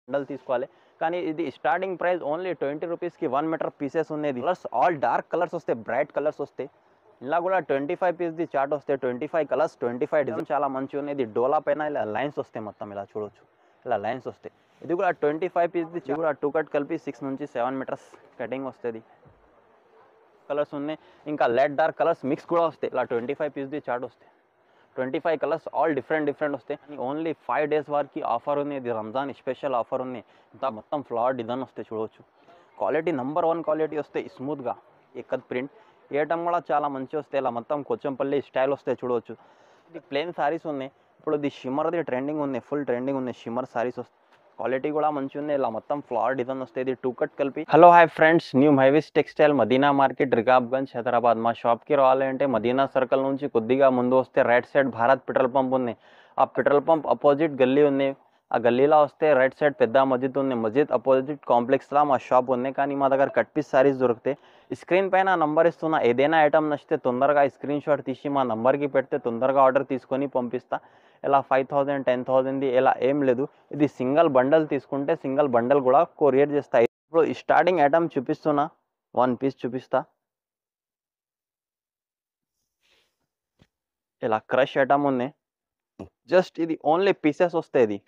Bundle తీసుకోవాలి. కానీ ఇది స్టార్టింగ్ ప్రైస్ ఓన్లీ 20 రూపీస్కి 1 మీటర్ పీసెస్ ఉన్నది. కలర్స్ ఆల్ డార్క్ కలర్స్ వస్తాయి, బ్రైట్ కలర్స్ వస్తాయి. ఇలా కూడా 25 పీస్ది చార్ట్ వస్తాయి. 25 కలర్స్, 25 డిజైన్ చాలా మంచిగా ఉన్నది. డోలా పైన ఇలా లైన్స్ వస్తాయి, మొత్తం ఇలా చూడొచ్చు, ఇలా లైన్స్ వస్తాయి. ఇది కూడా 25 పీస్ది, కూడా 2 కట్ కలిపి 6 నుంచి 7 మీటర్స్ కటింగ్ వస్తుంది. కలర్స్ ఉన్నాయి, ఇంకా లైట్ డార్క్ కలర్స్ మిక్స్ కూడా వస్తాయి. ఇలా 25 పీస్ది చార్ట్ వస్తాయి. 25 కలర్స్ ఆల్ డిఫరెంట్ వస్తాయి. ఓన్లీ 5 డేస్ వరకు ఆఫర్ ఉంది. ఇది రంజాన్ స్పెషల్ ఆఫర్ ఉంది. ఇంత మొత్తం ఫ్లవర్ డిజైన్ వస్తాయి చూడవచ్చు. క్వాలిటీ నెంబర్ 1 క్వాలిటీ వస్తాయి, స్మూత్గా ఎక్కత్ ప్రింట్. ఏ ఐటమ్ కూడా చాలా మంచిగా వస్తాయి. ఇలా మొత్తం కొచ్చంపల్లి స్టైల్ వస్తాయి చూడవచ్చు. ఇది ప్లెయిన్ సారీస్ ఉన్నాయి. ఇప్పుడు ఇది షిమ్మర్ది ట్రెండింగ్ ఉంది, ఫుల్ ట్రెండింగ్ ఉంది. షిమ్మర్ సారీస్ వస్తాయి, క్వాలిటీ కూడా మంచిగా ఉంది. ఇలా మొత్తం ఫ్లవర్ డిజైన్ వస్తాయి. ఇది 2 కట్ కలిపి. Hello hi friends, new highways textile Madina market Rikabganj Hyderabad. మా షాప్కి రావాలంటే మదీనా సర్కిల్ నుంచి కొద్దిగా ముందు వస్తే right side Bharat petrol pump ఉంది. ఆ పెట్రోల్ పంప్ అపోజిట్ గల్లీ ఉంది. ఆ గల్లీలో వస్తే రైట్ సైడ్ పెద్ద మస్జిద్ ఉంది. మస్జిద్ అపోజిట్ కాంప్లెక్స్లో మా షాప్ ఉంది. కానీ మా దగ్గర కట్ పీస్ సారీస్ దొరుకుతాయి. స్క్రీన్ పైన నంబర్ ఇస్తున్నా. ఏదైనా ఐటమ్ నచ్చితే తొందరగా స్క్రీన్ షాట్ తీసి మా నంబర్కి పెడితే తొందరగా ఆర్డర్ తీసుకొని పంపిస్తా. ఇలా 5000, 10,000 ఇలా ఏం లేదు. ఇది సింగిల్ బండల్ తీసుకుంటే సింగిల్ బండల్ కూడా కొరియర్ చేస్తాయి. ఇప్పుడు స్టార్టింగ్ ఐటమ్ చూపిస్తున్నా, 1 పీస్ చూపిస్తా. ఇలా క్రష్ ఐటమ్ ఉంది. జస్ట్ ఇది ఓన్లీ పీసెస్ వస్తాయి. ఇది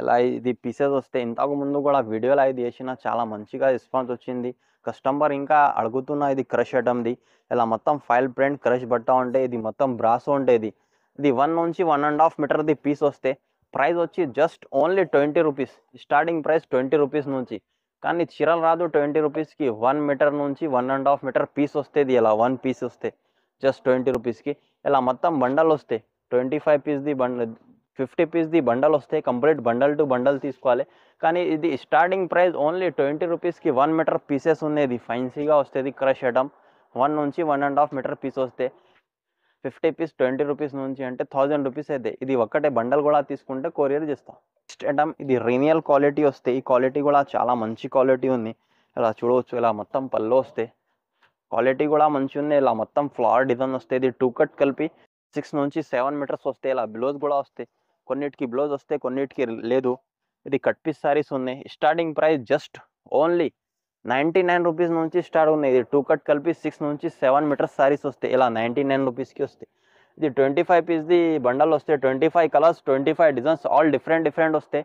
ఇలా ఇది పీసెస్ వస్తాయి. ఇంతకు ముందు కూడా వీడియోలో ఇది చేసిన చాలా మంచిగా రెస్పాన్స్ వచ్చింది. కస్టమర్ ఇంకా అడుగుతున్నా ఇది క్రష్ ఐటమ్ది. ఇలా మొత్తం ఫైల్ ప్రింట్ క్రష్ బట్ట ఉంటే ఇది మొత్తం బ్రాసో ఉంటుంది. ఇది 1 నుంచి 1.5 మీటర్ది పీస్ వస్తే ప్రైస్ వచ్చి just only 20 rupees. Starting price 20 rupees నుంచి. కానీ చీరలు రాదు 20 రూపీస్కి. 1 మీటర్ నుంచి 1.5 మీటర్ పీస్ వస్తుంది. ఇలా 1 పీస్ వస్తే జస్ట్ 20 రూపీస్కి. ఇలా మొత్తం బండల్ వస్తాయి. 25 పీస్ది బండల్, 50 పీస్ది బండల్ వస్తాయి. కంప్లీట్ బండల్ టు బండల్ తీసుకోవాలి. కానీ ఇది స్టార్టింగ్ ప్రైస్ ఓన్లీ 20 రూపీస్కి 1 మీటర్ పీసెస్ ఉన్నది. ఫైన్సీగా వస్తుంది క్రష్ ఐటమ్. 1 నుంచి 1.5 మీటర్ పీస్ వస్తే 50 పీస్ 20 రూపీస్ నుంచి అంటే 1000 రూపీస్ అయితే. ఇది ఒక్కటే బండల్ కూడా తీసుకుంటే కొరియర్ చేస్తాం. నెక్స్ట్ ఐటమ్ ఇది రీనియల్ క్వాలిటీ వస్తాయి. ఈ క్వాలిటీ కూడా చాలా మంచి క్వాలిటీ ఉంది. ఇలా చూడవచ్చు, ఇలా మొత్తం పళ్ళు వస్తాయి. క్వాలిటీ కూడా మంచిగా ఉంది. ఇలా మొత్తం ఫ్లవర్ డిజైన్ వస్తాయి. ఇది 2 కట్ కలిపి 6 నుంచి 7 మీటర్స్ వస్తాయి. ఇలా బ్లౌజ్ కూడా వస్తాయి. కొన్నిటికి బ్లౌజ్ వస్తాయి, కొన్నిటికి లేదు. ఇది కట్ పీస్ సారీస్ ఉన్నాయి. Starting price just only 99 rupees నుంచి స్టార్ట్ ఉన్నాయి. ఇది 2 కట్ కలిపి 6 నుంచి 7 మీటర్స్ సారీస్ వస్తాయి. ఇలా 99 రూపీస్కి వస్తాయి. ఇది 25 పీస్ది బండల్ వస్తాయి. 25 కలర్స్, 25 డిజైన్స్ ఆల్ డిఫరెంట్ వస్తాయి.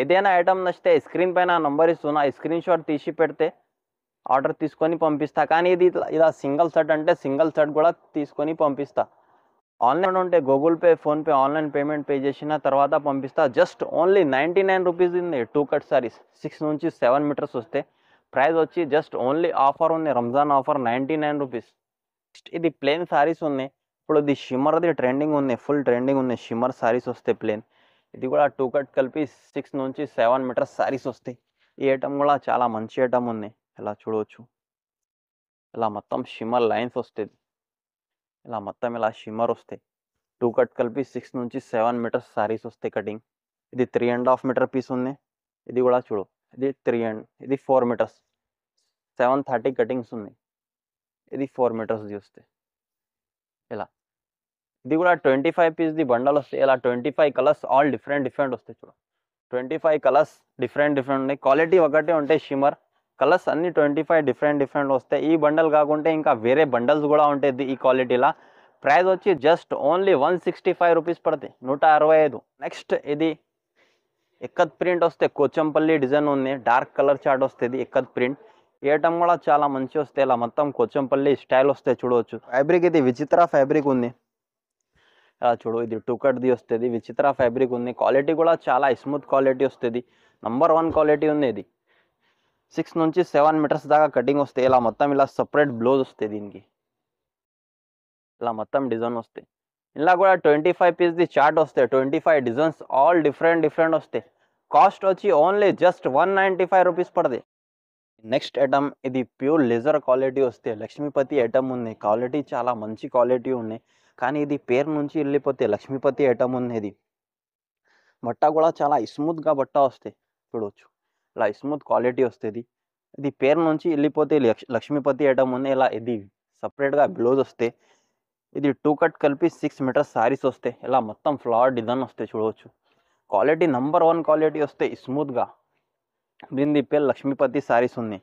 ఏదైనా ఐటమ్ నచ్చితే స్క్రీన్ పైన నంబర్ ఇస్తున్నా, స్క్రీన్ షాట్ తీసి పెడితే ఆర్డర్ తీసుకొని పంపిస్తా. కానీ ఇది ఇలా సింగిల్ సెట్ అంటే సింగిల్ సెట్ కూడా తీసుకొని పంపిస్తా. ఆన్లైన్ ఉంటే Google pay, PhonePe online payment pay చేసిన తర్వాత పంపిస్తా. జస్ట్ ఓన్లీ 99 రూపీస్ ఉంది. 2 కట్ సారీస్ 6 నుంచి 7 మీటర్స్ వస్తే ప్రైస్ వచ్చి జస్ట్ ఓన్లీ ఆఫర్ ఉంది, రంజాన్ ఆఫర్, 99 రూపీస్. ఇది ప్లెయిన్ సారీస్ ఉన్నాయి. ఇప్పుడు ఇది షిమ్మర్ది ట్రెండింగ్ ఉంది, ఫుల్ ట్రెండింగ్ ఉంది. షిమ్మర్ సారీస్ వస్తాయి ప్లెయిన్. ఇది కూడా 2 కట్ కలిపి 6 నుంచి 7 మీటర్స్ సారీస్ వస్తాయి. ఈ ఐటమ్ కూడా చాలా మంచి ఐటమ్ ఉంది. ఇలా చూడవచ్చు, ఇలా మొత్తం షిమ్మర్ లైన్స్ వస్తుంది. ఇలా మొత్తం ఇలా షిమ్మర్ వస్తాయి. 2 కట్ కలిపి 6 నుంచి 7 మీటర్స్ సారీస్ వస్తాయి కటింగ్. ఇది 3.5 మీటర్ పీస్ ఉంది. ఇది కూడా చూడు, ఇది 4 మీటర్స్ 730 కటింగ్స్ ఉన్నాయి. ఇది 4 మీటర్స్ వస్తాయి. ఇలా ఇది కూడా 25 పీస్ది బండల్ వస్తాయి. ఇలా 25 కలర్స్ ఆల్ డిఫరెంట్ వస్తాయి. చూడు, 25 కలర్స్ డిఫరెంట్ ఉన్నాయి. క్వాలిటీ ఒకటే ఉంటాయి. షిమ్మర్ కలర్స్ అన్ని 25 డిఫరెంట్ వస్తాయి. ఈ బండల్ కాకుంటే ఇంకా వేరే బండల్స్ కూడా ఉంటాయి ఈ క్వాలిటీలా. ప్రైస్ వచ్చి జస్ట్ ఓన్లీ 165 రూపీస్ పడతాయి, 165. నెక్స్ట్ ఇది ఎక్కత్ ప్రింట్ వస్తే కొచ్చంపల్లి డిజైన్ ఉంది. డార్క్ కలర్ చార్ట్ వస్తుంది. ఎక్కత్ ప్రింట్ ఈ ఐటమ్ కూడా చాలా మంచి వస్తాయి. ఇలా మొత్తం కొచ్చంపల్లి స్టైల్ వస్తాయి చూడవచ్చు. ఫ్యాబ్రిక్ ఇది విచిత్ర ఫ్యాబ్రిక్ ఉంది. ఇలా చూడు, ఇది 2 కట్ది వస్తుంది. విచిత్ర ఫ్యాబ్రిక్ ఉంది. క్వాలిటీ కూడా చాలా స్మూత్ క్వాలిటీ వస్తుంది. నంబర్ 1 క్వాలిటీ ఉంది. ఇది 6 నుంచి 7 మీటర్స్ దాకా కటింగ్ వస్తాయి. ఇలా మొత్తం ఇలా సపరేట్ బ్లౌజ్ వస్తాయి. దీనికి ఇలా మొత్తం డిజైన్ వస్తాయి. ఇలా కూడా 25 పీస్ది చార్ట్ వస్తాయి. 25 డిజైన్స్ ఆల్ డిఫరెంట్ వస్తాయి. కాస్ట్ వచ్చి ఓన్లీ జస్ట్ 195 రూపీస్ పడతాయి. నెక్స్ట్ ఐటమ్ ఇది ప్యూర్ లెజర్ క్వాలిటీ వస్తే లక్ష్మీపతి ఐటమ్ ఉంది. క్వాలిటీ చాలా మంచి క్వాలిటీ ఉన్నాయి. కానీ ఇది పేరు నుంచి వెళ్ళిపోతే లక్ష్మీపతి ఐటమ్ ఉంది. బట్ట కూడా చాలా స్మూత్గా బట్ట వస్తాయి. చూడవచ్చు, ఇలా స్మూత్ క్వాలిటీ వస్తుంది. ఇది పేరు నుంచి వెళ్ళిపోతే లక్ష్మీపతి ఐటమ్ ఉంది. ఇలా ఇది సపరేట్గా బ్లౌజ్ వస్తాయి. ఇది 2 కట్ కలిపి 6 మీటర్స్ సారీస్ వస్తాయి. ఇలా మొత్తం ఫ్లవర్ డిజైన్ వస్తాయి చూడవచ్చు. క్వాలిటీ నంబర్ 1 క్వాలిటీ వస్తాయి స్మూత్గా. దీని పేరు లక్ష్మీపతి సారీస్ ఉంది.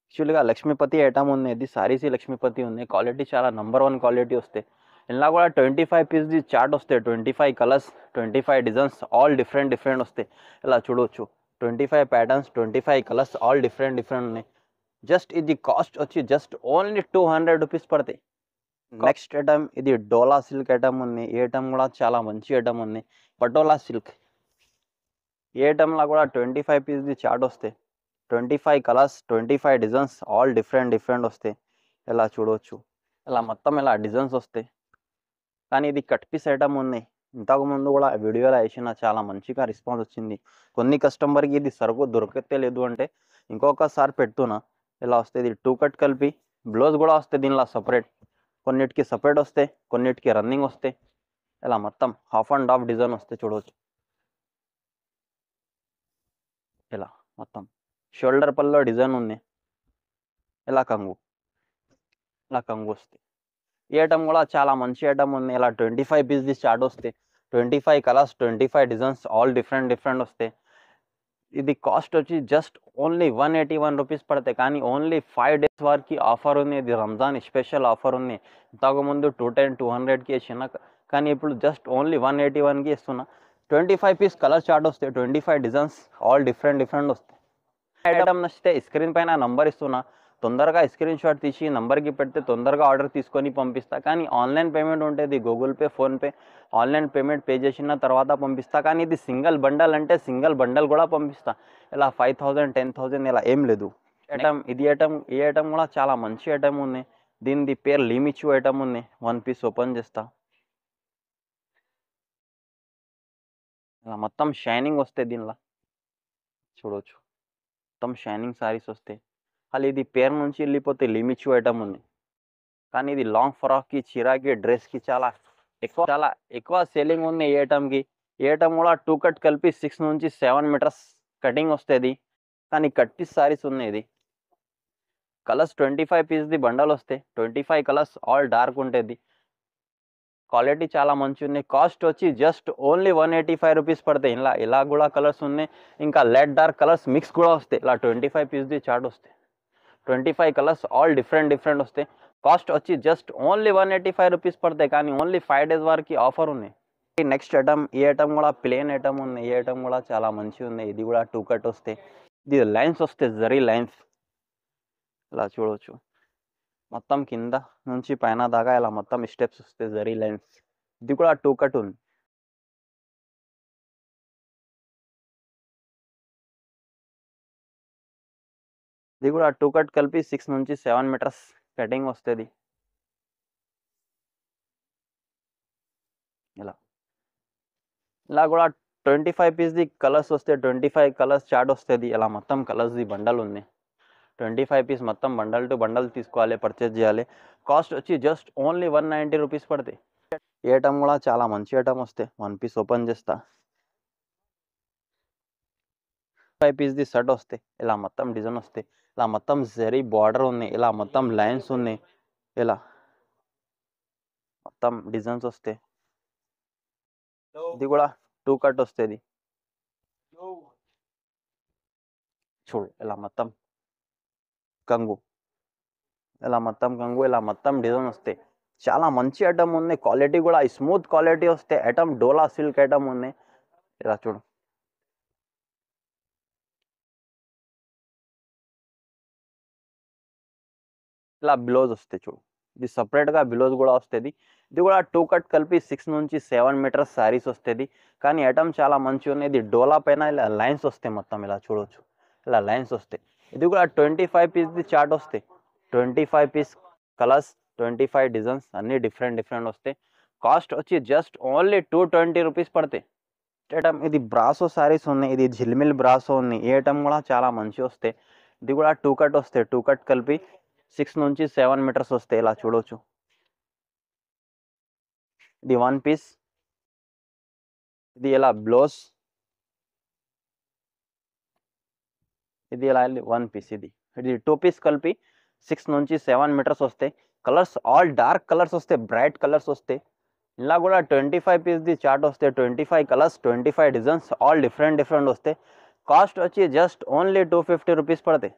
యాక్చువల్గా లక్ష్మీపతి ఐటమ్ ఉంది, ఇది సారీస్ లక్ష్మీపతి ఉంది. క్వాలిటీ చాలా నంబర్ 1 క్వాలిటీ వస్తాయి. ఇలా కూడా 25 పీస్ది చార్ట్ వస్తాయి, 25 colours, 25 designs, all different different వస్తాయి. ఇలా చూడవచ్చు 25 patterns, 25 colours, all different different ఉన్నాయి. జస్ట్ ఇది కాస్ట్ వచ్చి జస్ట్ ఓన్లీ 200 రూపీస్ పడతాయి. నెక్స్ట్ ఐటమ్ ఇది డోలా సిల్క్ ఐటమ్ ఉంది. ఈ ఐటమ్ కూడా చాలా మంచి ఐటమ్ ఉంది, పటోలా సిల్క్. ఈ ఐటమ్లో కూడా 25 పీస్ది చార్ట్ వస్తాయి, 25 colours, 25 designs, all different different వస్తాయి. ఇలా చూడవచ్చు, ఇలా మొత్తం ఇలా డిజైన్స్ వస్తాయి. కానీ ఇది కట్ పీస్ ఐటమ్ ఉంది. ఇంతకుముందు కూడా వీడియోలో వేసిన చాలా మంచిగా రెస్పాన్స్ వచ్చింది. కొన్ని కస్టమర్కి ఇది సరుకు దొరకతే లేదు అంటే ఇంకొకసారి పెడుతున్నా. ఇలా వస్తుంది, ఇది 2 కట్ కలిపి బ్లౌజ్ కూడా వస్తాయి దీనిలో సపరేట్. కొన్నిటికి సపరేట్ వస్తాయి, కొన్నిటికి రన్నింగ్ వస్తాయి. ఇలా మొత్తం హాఫ్ అండ్ హాఫ్ డిజైన్ వస్తాయి చూడవచ్చు. ఇలా మొత్తం షోల్డర్ పల్లో డిజైన్ ఉంది. ఇలా కంగు వస్తాయి. ఈ ఐటమ్ కూడా చాలా మంచి ఐటమ్ ఉంది. ఇలా 25 పీస్ది స్టార్ట్ వస్తాయి, 25 colours, 25 designs, all different different వస్తాయి. ఇది కాస్ట్ వచ్చి జస్ట్ ఓన్లీ 181 రూపీస్ పడతాయి. కానీ ఓన్లీ 5 డేస్ వరకు ఆఫర్ ఉంది. ఇది రంజాన్ స్పెషల్ ఆఫర్ ఉంది. ఇంతకుముందు 210, 200కి ఇచ్చిన, కానీ ఇప్పుడు జస్ట్ ఓన్లీ 181కి ఇస్తున్నా. 25 పీస్ కలర్ చార్ట్ వస్తాయి, 25 డిజైన్స్, ఆల్ డిఫరెంట్ డిఫరెంట్ వస్తాయి. ఐటమ్ నచ్చితే స్క్రీన్ పైన నంబర్ ఇస్తున్నా, తొందరగా స్క్రీన్ షాట్ తీసి నంబర్కి పెడితే తొందరగా ఆర్డర్ తీసుకొని పంపిస్తా. కానీ ఆన్లైన్ పేమెంట్ ఉంటుంది, Google pay, PhonePe. Online payment pay చేసిన తర్వాత పంపిస్తా. కానీ ఇది సింగిల్ బండల్ అంటే సింగిల్ బండల్ కూడా పంపిస్తా. ఇలా 5000, 10,000 ఇలా ఏం లేదు. ఈ ఐటమ్ కూడా చాలా మంచి ఐటమ్ ఉంది. దీనిది పేరు లిమిచు ఐటమ్ ఉంది. 1 పీస్ ఓపెన్ చేస్తా. ఇలా మొత్తం షైనింగ్ వస్తాయి దీనిలో చూడవచ్చు. మొత్తం షైనింగ్ సారీస్ వస్తాయి. అది ఇది పేరు నుంచి వెళ్ళిపోతే లిమిచు ఐటమ్ ఉంది. కానీ ఇది లాంగ్ ఫ్రాక్కి, చీరాకి, డ్రెస్కి చాలా ఎక్కువ సేలింగ్ ఉంది ఈ ఐటమ్కి. ఈ ఐటమ్ కూడా 2 కట్ కలిపి 6 నుంచి 7 మీటర్స్ కటింగ్ వస్తుంది. కానీ కట్ పీస్ సారీస్ ఉన్నాయి. ఇది కలర్స్ 25 పీస్ది బండల్ వస్తాయి, 25 కలర్స్, ఆల్ డార్క్ ఉంటుంది. క్వాలిటీ చాలా మంచి ఉంది. కాస్ట్ వచ్చి జస్ట్ ఓన్లీ 185 రూపీస్ పడతాయి. ఇలా కూడా కలర్స్ ఉన్నాయి, ఇంకా లైట్ డార్క్ కలర్స్ మిక్స్ కూడా వస్తాయి. ఇలా 25 పీస్ది చార్ట్ వస్తాయి, 25 కలర్స్, ఆల్ డిఫరెంట్ డిఫరెంట్ వస్తాయి. కాస్ట్ వచ్చి జస్ట్ ఓన్లీ 185 రూపీస్ పడతాయి. కానీ ఓన్లీ 5 డేస్ వరకు ఆఫర్ ఉంది. నెక్స్ట్ ఐటమ్, ఈ ఐటమ్ కూడా ప్లేన్ ఐటమ్ ఉంది. ఈ ఐటమ్ కూడా చాలా మంచిగా ఉంది. ఇది కూడా 2 కట్ వస్తాయి. ఇది లైన్స్ వస్తాయి, జరీ లైన్స్. ఇలా చూడవచ్చు, మొత్తం కింద నుంచి పైన దాకా ఇలా మొత్తం స్టెప్స్ వస్తాయి, జరీ లైన్స్. ఇది కూడా 2 కట్ ఉంది. ఇది కూడా 2 కట్ కలిపి 6 నుంచి 7 మీటర్స్ కటింగ్ వస్తుంది. ఇలా కూడా 25 పీస్ది కలర్స్ వస్తాయి, 25 కలర్స్ చార్ట్ వస్తుంది. ఇలా మొత్తం కలర్స్ది బండల్ ఉంది. 25 పీస్ మొత్తం బండల్ టు బండల్ తీసుకోవాలి, పర్చేజ్ చేయాలి. కాస్ట్ వచ్చి జస్ట్ ఓన్లీ 190 రూపీస్ పడతాయి. ఈ ఐటమ్ కూడా చాలా మంచి ఐటమ్ వస్తాయి. 1 పీస్ ఓపెన్ చేస్తా. 5 పీస్ది షర్ట్ వస్తాయి. ఇలా మొత్తం డిజైన్ వస్తాయి. ఇలా మొత్తం జరీ బార్డర్ ఉంది. ఇలా మొత్తం లైన్స్ ఉన్నాయి. ఇలా మొత్తం డిజైన్స్ వస్తాయి. ఇది కూడా 2 కట్ వస్తుంది. చూడు, ఇలా మొత్తం కంగు, ఇలా మొత్తం డిజైన్ వస్తాయి. చాలా మంచి ఐటమ్ ఉంది. క్వాలిటీ కూడా స్మూత్ క్వాలిటీ వస్తాయి. ఐటమ్ డోలా సిల్క్ ఐటమ్ ఉంది. ఇలా చూడు, ఇలా బ్లౌజ్ వస్తాయి. చూడు, ఇది సపరేట్గా బ్లౌజ్ కూడా వస్తుంది. ఇది కూడా 2 కట్ కలిపి 6 నుంచి 7 మీటర్స్ శారీస్ వస్తుంది. కానీ ఐటమ్ చాలా మంచిగా ఉంది. ఇది డోలా పైన ఇలా లైన్స్ వస్తాయి మొత్తం. ఇలా చూడవచ్చు, ఇలా లైన్స్ వస్తాయి. ఇది కూడా 25 పీస్ది చార్ట్ వస్తాయి, 25 పీస్ కలర్స్, 25 డిజైన్స్, అన్నీ డిఫరెంట్ డిఫరెంట్ వస్తాయి. కాస్ట్ వచ్చి జస్ట్ ఓన్లీ 220 రూపీస్ పడతాయి. ఐటమ్ ఇది బ్రాసో శారీస్ ఉన్నాయి. ఇది జిల్మిల్ బ్రాసో ఉంది. ఈ ఐటమ్ కూడా చాలా మంచిగా వస్తాయి. ఇది కూడా 2 కట్ వస్తాయి, 2 కట్ కలిపి 6 నుంచి 7 మీటర్స్ వస్తాయి. ఇలా చూడవచ్చు, ఇది 1 పీస్. ఇది ఇలా బ్లౌజ్, ఇది ఇలా 1 పీస్. ఇది 2 పీస్ కలిపి 6 నుంచి 7 మీటర్స్ వస్తాయి. కలర్స్ ఆల్ డార్క్ కలర్స్ వస్తాయి, బ్రైట్ కలర్స్ వస్తాయి. ఇలా కూడా 25 పీస్ది చార్ట్ వస్తే 25 కలర్స్ 25 డిజైన్స్ ఆల్ డిఫరెంట్ వస్తాయి. కాస్ట్ వచ్చి జస్ట్ ఓన్లీ 250 రూపీస్ పడతాయి.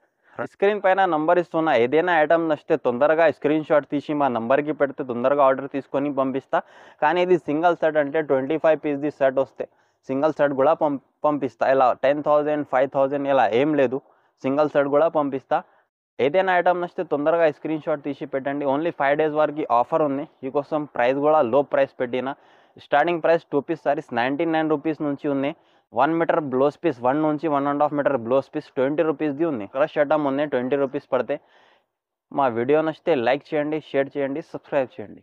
స్క్రీన్ పైన నంబర్ ఇస్తున్నా. ఏదైనా ఐటమ్ నచ్చితే తొందరగా స్క్రీన్ షాట్ తీసి మా నంబర్కి పెడితే తొందరగా ఆర్డర్ తీసుకొని పంపిస్తా. కానీ ఇది సింగిల్ సెట్ అంటే 25 పీస్ది సెట్ వస్తే సింగిల్ సెట్ కూడా పంపిస్తా. ఇలా 10,000 5,000 ఇలా ఏం లేదు, సింగిల్ సెట్ కూడా పంపిస్తా. ఏదైనా ఐటమ్ నచ్చితే తొందరగా స్క్రీన్ షాట్ తీసి పెట్టండి. ఓన్లీ 5 డేస్ వరకు ఆఫర్ ఉంది. మీకోసం ప్రైస్ కూడా లో ప్రైస్ పెట్టిన. Starting price 2 piece saris 99 rupees నుంచి ఉంది. 1 మీటర్ బ్లౌజ్ పీస్ 1 నుంచి 1.5 మీటర్ బ్లౌజ్ పీస్ 20 రూపీస్ది ఉంది. క్రష్ ఐటమ్ ఉంది 20 రూపీస్ పడితే. మా వీడియో నచ్చితే లైక్ చేయండి, షేర్ చేయండి, సబ్స్క్రైబ్ చేయండి.